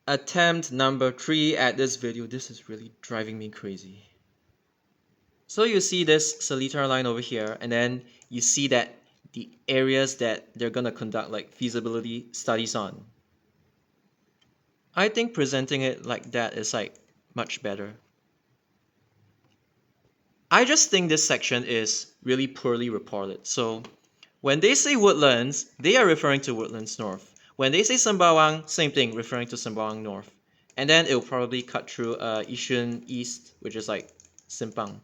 Attempt number 3 at this video. This is really driving me crazy. So you see this Seletar line over here, and then you see that the areas that they're gonna conduct like feasibility studies on. I think presenting it like that is like much better. I just think this section is really poorly reported. So when they say Woodlands, they are referring to Woodlands North. When they say Sembawang, same thing, referring to Sembawang North. And then it'll probably cut through Yishun East, which is like Simpang.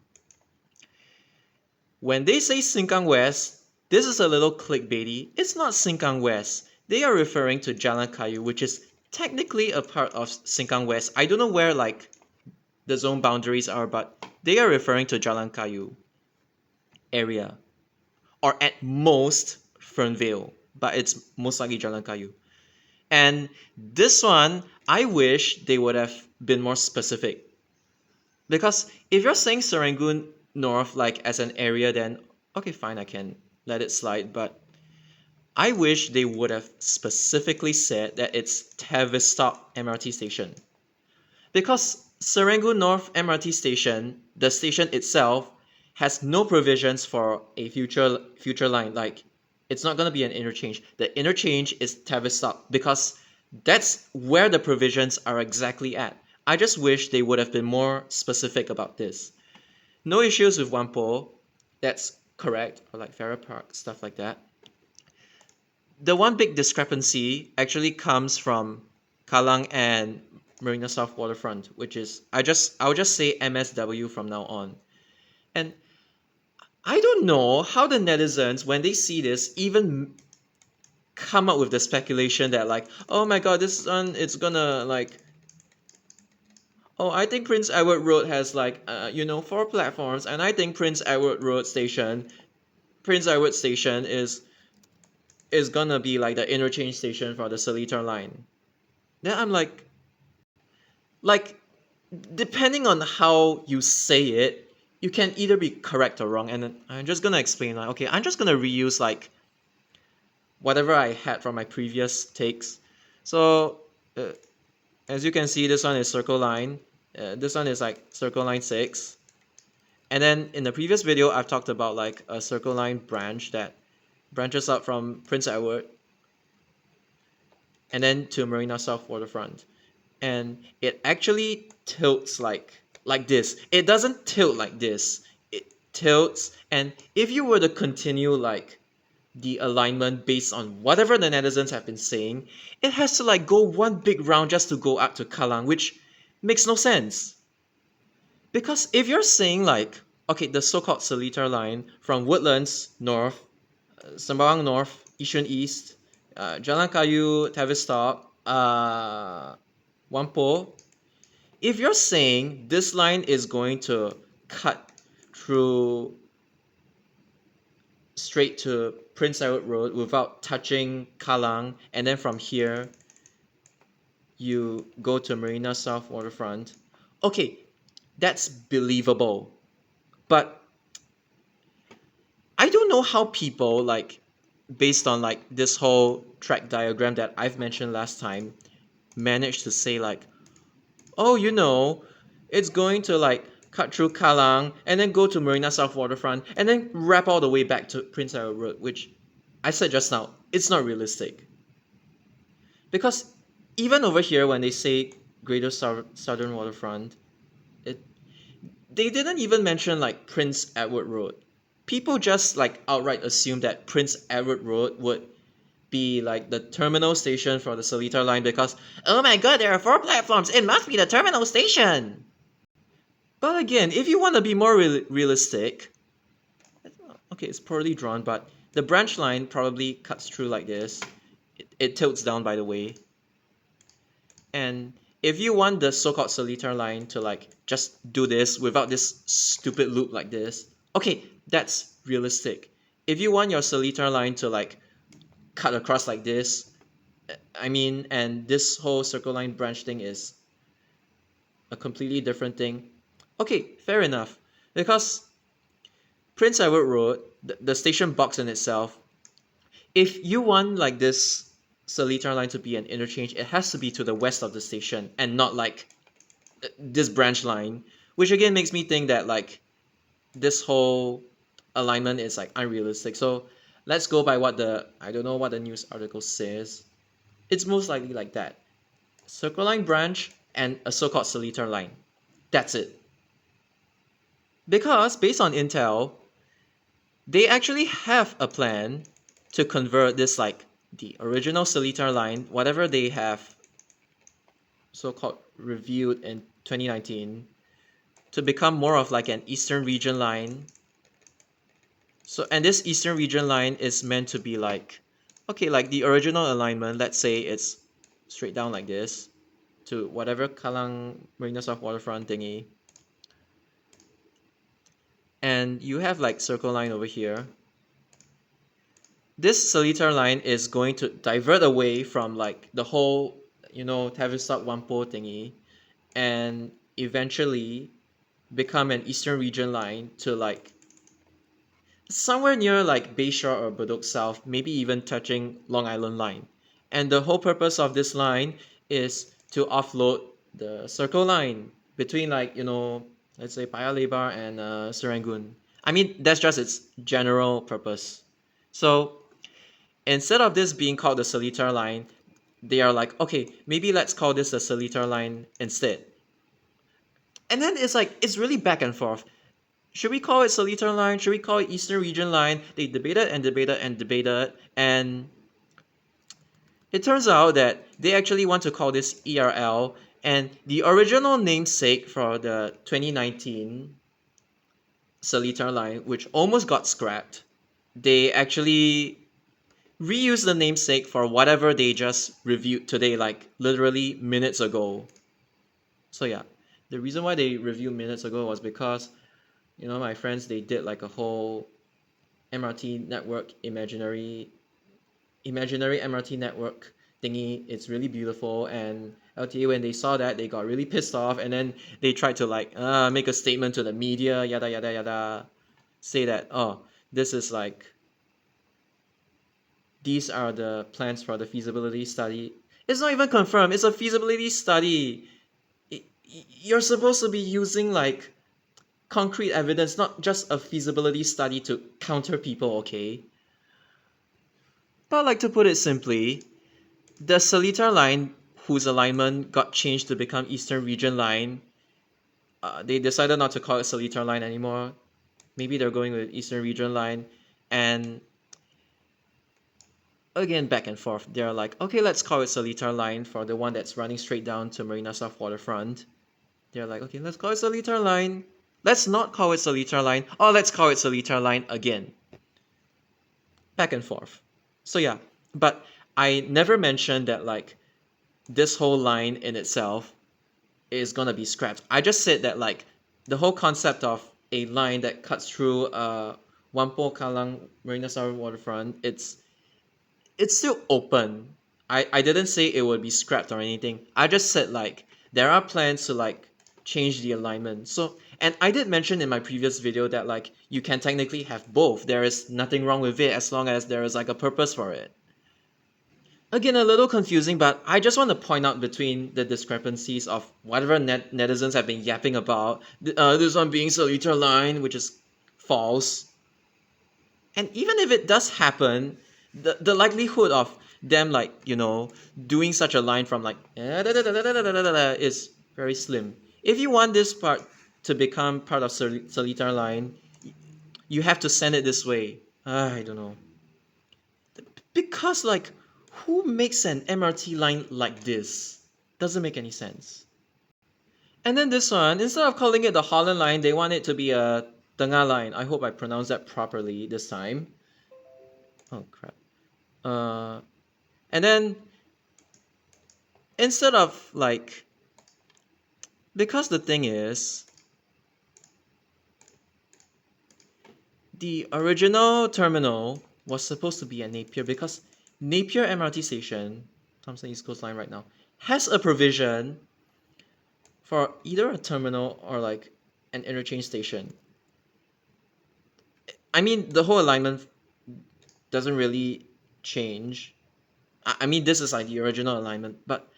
When they say Sengkang West, this is a little clickbaity. It's not Sengkang West. They are referring to Jalan Kayu, which is technically a part of Sengkang West. I don't know where like the zone boundaries are, but they are referring to Jalan Kayu area. Or at most Fernvale, but it's most likely Jalan Kayu. And this one, I wish they would have been more specific. Because if you're saying Serangoon North like as an area, then okay, fine, I can let it slide. But I wish they would have specifically said that it's Tavistock MRT station. Because Serangoon North MRT station, the station itself, has no provisions for a future line. Like, it's not going to be an interchange. The interchange is Tavistock because that's where the provisions are exactly at. I just wish they would have been more specific about this. No issues with Whampoa. That's correct. Or like Farrer Park, stuff like that. The one big discrepancy actually comes from Kallang and Marina South Waterfront, which is I'll just say MSW from now on. And I don't know how the netizens, when they see this, even come up with the speculation that like, oh my god, this one it's gonna like, oh, I think Prince Edward Road has like 4 platforms, and I think Prince Edward Station is gonna be like the interchange station for the Seletar line. Then I'm like depending on how you say it, you can either be correct or wrong. And I'm just gonna explain like, okay, I'm just gonna reuse like whatever I had from my previous takes. So as you can see, this one is Circle Line. This one is like Circle Line 6. And then in the previous video, I've talked about like a Circle Line branch that branches out from Prince Edward and then to Marina South Waterfront. And it actually tilts like this. It doesn't tilt like this. It tilts, and if you were to continue like the alignment based on whatever the netizens have been saying, it has to like go one big round just to go up to Kallang, which makes no sense. Because if you're saying like, okay, the so-called Seletar line from Woodlands North, Sembawang North, Yishun East, Jalan Kayu, Tavistock, Whampoa, if you're saying this line is going to cut through straight to Prince Edward Road without touching Kallang, and then from here you go to Marina South Waterfront, okay, that's believable. But I don't know how people like, based on like this whole track diagram that I've mentioned last time, managed to say like, oh, it's going to like cut through Kallang and then go to Marina South Waterfront and then wrap all the way back to Prince Edward Road, which I said just now, it's not realistic. Because even over here, when they say Greater Southern Waterfront, they didn't even mention like Prince Edward Road. People just like outright assume that Prince Edward Road would be like the terminal station for the Seletar line because, oh my god, there are 4 platforms, it must be the terminal station. But again, if you want to be more realistic, okay, it's poorly drawn, but the branch line probably cuts through like this. It tilts down, by the way. And if you want the so-called Seletar line to like just do this without this stupid loop like this, okay, that's realistic. If you want your Seletar line to like cut across like this, and this whole Circle Line branch thing is a completely different thing, okay, fair enough. Because Prince Edward Road, the station box in itself, if you want like this Seletar line to be an interchange, it has to be to the west of the station and not like this branch line, which again makes me think that like this whole alignment is like unrealistic. So let's go by what I don't know what the news article says. It's most likely like that. Circle line branch and a so-called Seletar line. That's it. Because based on Intel, they actually have a plan to convert this like the original Seletar line, whatever they have so-called reviewed in 2019, to become more of like an Eastern region line. So, and this Eastern region line is meant to be like, okay, like the original alignment, let's say it's straight down like this to whatever Kallang Marina South Waterfront thingy. And you have like circle line over here. This Seletar line is going to divert away from like the whole, Tavistock Whampoa thingy and eventually become an Eastern region line to like somewhere near like Bayshore or Bedok South, maybe even touching Long Island line. And the whole purpose of this line is to offload the circle line between like, let's say Paya Lebar and Serangoon. I mean, that's just its general purpose. So instead of this being called the Seletar line, they are like, okay, maybe let's call this the Seletar line instead. And then it's like, it's really back and forth. Should we call it Seletar line? Should we call it Eastern region line? They debated and debated and debated, and it turns out that they actually want to call this ERL, and the original namesake for the 2019 Seletar line, which almost got scrapped, they actually reused the namesake for whatever they just reviewed today, like literally minutes ago. So yeah, the reason why they reviewed minutes ago was because my friends, they did like a whole MRT network imaginary MRT network thingy. It's really beautiful, and LTA, when they saw that, they got really pissed off, and then they tried to like make a statement to the media, yada yada yada, say that, oh, this is like, these are the plans for the feasibility study. It's not even confirmed. It's a feasibility study. You're supposed to be using like concrete evidence, not just a feasibility study to counter people, okay? But like, to put it simply, the Seletar line, whose alignment got changed to become Eastern Region line, they decided not to call it Seletar line anymore. Maybe they're going with Eastern Region line, and again, back and forth. They're like, okay, let's call it Seletar line for the one that's running straight down to Marina South Waterfront. They're like, okay, let's call it Seletar line. Let's not call it Seletar line. Or let's call it Seletar line again. Back and forth. So yeah, but I never mentioned that like this whole line in itself is gonna be scrapped. I just said that like the whole concept of a line that cuts through Whampoa Kallang Marina South Waterfront, it's still open. I didn't say it would be scrapped or anything. I just said like there are plans to like change the alignment. So, and I did mention in my previous video that like you can technically have both. There is nothing wrong with it as long as there is like a purpose for it. Again, a little confusing, but I just want to point out between the discrepancies of whatever netizens have been yapping about. This one being Seletar line, which is false. And even if it does happen, the likelihood of them like doing such a line from like is very slim. If you want this part to become part of Seletar line, you have to send it this way. I don't know, because like, who makes an MRT line like this? Doesn't make any sense. And then this one, instead of calling it the Holland line, they want it to be a Tengah line. I hope I pronounced that properly this time. Oh crap. And then instead of like, because the thing is, the original terminal was supposed to be at Napier, because Napier MRT station, Thompson East Coast Line right now, has a provision for either a terminal or like an interchange station. I mean, the whole alignment doesn't really change. I mean, this is like the original alignment, but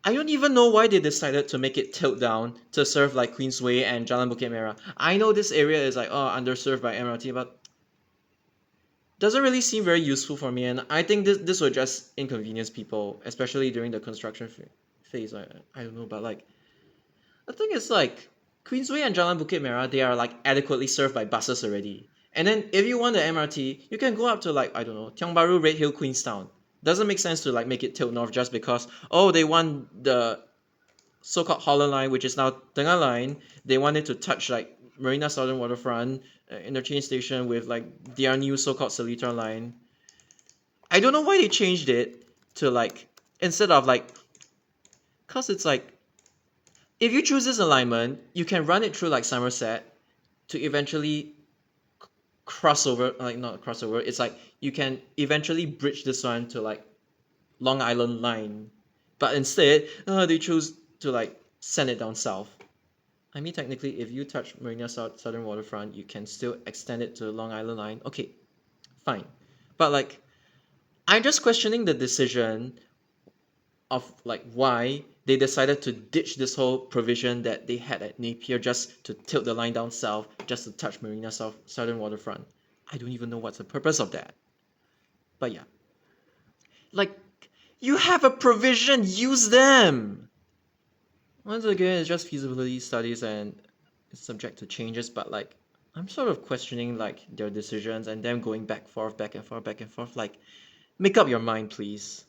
I don't even know why they decided to make it tilt down to serve like Queensway and Jalan Bukit Merah. I know this area is like underserved by MRT, but doesn't really seem very useful for me. And I think this will just inconvenience people, especially during the construction phase. I don't know, but like the thing is like Queensway and Jalan Bukit Merah, they are like adequately served by buses already. And then if you want the MRT, you can go up to like I don't know Tiong Bahru, Redhill, Queenstown. Doesn't make sense to like make it tilt north just because they want the so-called Holland Line, which is now Tengah Line. They wanted to touch like Marina Southern Waterfront interchange station with like their new so-called Seletar Line. I don't know why they changed it to like instead of like, cause it's like if you choose this alignment, you can run it through like Somerset to eventually crossover, like not crossover. It's like you can eventually bridge this one to like Long Island Line, but instead they choose to like send it down south. I mean, technically, if you touch Marina Southern Waterfront, you can still extend it to Long Island Line. Okay, fine. But like, I'm just questioning the decision of like why they decided to ditch this whole provision that they had at Napier just to tilt the line down south, just to touch Marina Southern Waterfront. I don't even know what's the purpose of that. But yeah, like, you have a provision, use them. Once again, it's just feasibility studies and it's subject to changes, but like I'm sort of questioning like their decisions and them going back and forth, back and forth, back and forth. Like, make up your mind, please.